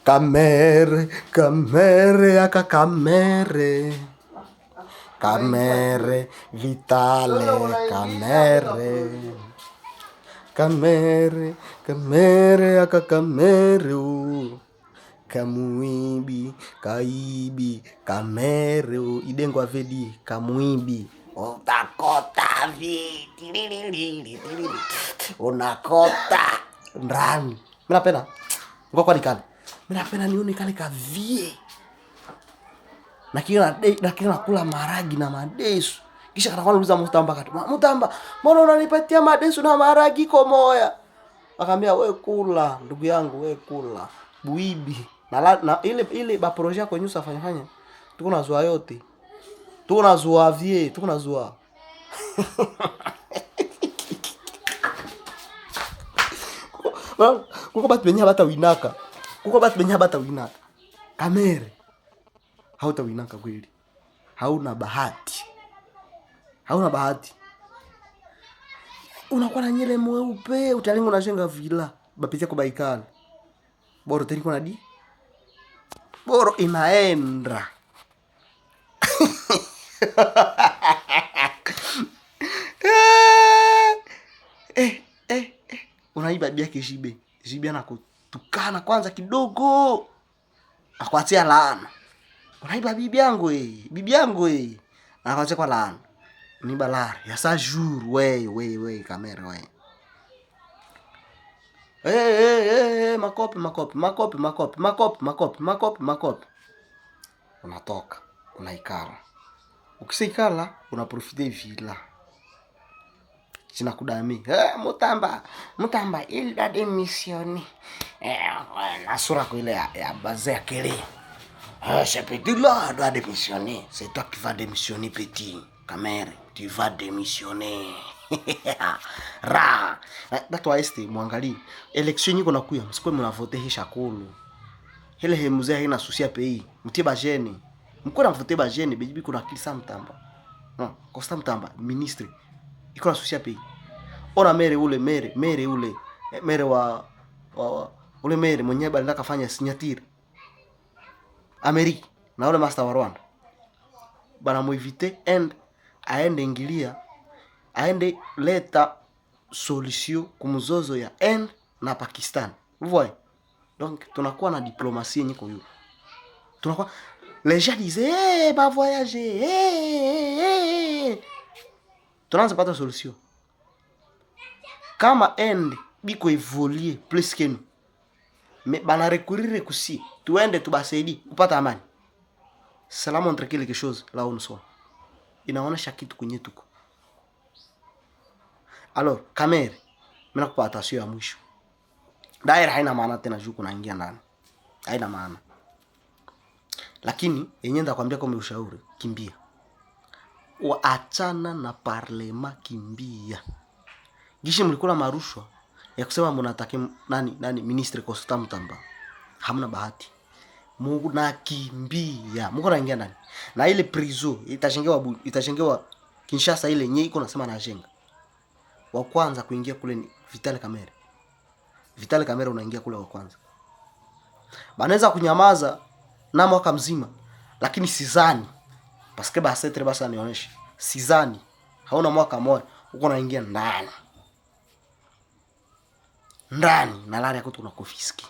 Kamere, kamere, aka kamere. Kamere, vitale, kamere. Kamere, kamere, aka kamere. Kamuibi, kaibi, kamere. Idengwa vedi, kamuibi. Utakota vidi. Unakota. Ndani. Mina pena. Ngokwa nikani. Mina pena nione kale kavie. Nakina nakula maragi na madesu. Kisha kana kwanza Mutamba kati. Mutamba, mbona unanipatia madesu na maragi komoya? Akamwambia wewe kula, ndugu yangu wewe kula. Buibi. Na ile ba projet yako nyusa fanya. Tuko na zua yote. Tuko na zua vie, tuko na zua. Kuko batu benye bata winaka. Kuko batu benye bata winaka. Kamere. Hauta winaka kweli. Hauna bahati. Hauna bahati. Unakuwa na nyele mweupe, utalingo na jenga vila. Bapitia kwa baikali. Boro teniko na di. Boro inaenda. Unaiba bia kishibe. Jibe anakutukana kwanza kidogo. Akwatia laana. Unaiba bibi yangu bibi yangu Akwatia kwa laana. Ni balari. Ya sa jour, we kamera we. Makopi. Unatoka, unaikala. Ukisikala, unaprofite vila. China kudami. Mutamba, il a démissionné. La sura ko ile ya bazé ya kele. Ce petit-là doit démissionner. C'est toi qui vas démissionner, petit. Kamere, tu vas démissionner. Ra. Bato wa este muangali. Election yiko nakuya, msikwe mnavote hisha kulu. Hele hemuze haina susia pei. Mtie ba jene. Mko na vote ba jene, bejibi kuna kilisa Mutamba. Costa Mutamba, ministre. Iko na susia pei. Ona mere ule. Mere wa ule mere mwenye bali kafanya signature. Amerika na ule master wa Rwanda. Bana muivite and aende ingilia. Aende leta solution kumzozo ya N na Pakistan. Vous voyez? Donc tunakuwa na diplomatie nyiko hiyo. Tunakuwa les gens disaient va voyager. Tunaanza pata solution. Kama N biko evoluer plus que nous. Mais bana recourir kusi. Tuende tubasaidi kupata amani. Cela montre quelque chose là où nous sommes. Inaonesha kitu kwenye tuko. Alors, kamere, mina kupa atasio ya mwisho. Daira haina maana tena juu kuna ingia ndani. Haina maana. Lakini, yenye ndakwambia kwa ushauri, kimbia. Waachana na parlema, kimbia. Gishi mlikula marushwa ya kusema mnataka nani ministre Costa Mutamba. Hamna bahati. Mungu na kimbia. Mungu naingia ndani. Na ile prison itajengewa Kinshasa ile yenye iko nasema na jenga. Wa kwanza kuingia kule ni Vitale Kamere. Vitale Kamere unaingia kule wa kwanza. Banaweza kunyamaza na mwaka mzima, lakini sizani. Paske ba setre basa nionyeshe. Sizani. Hauna mwaka moja uko naingia ndani. Na lari yako tunakufiski.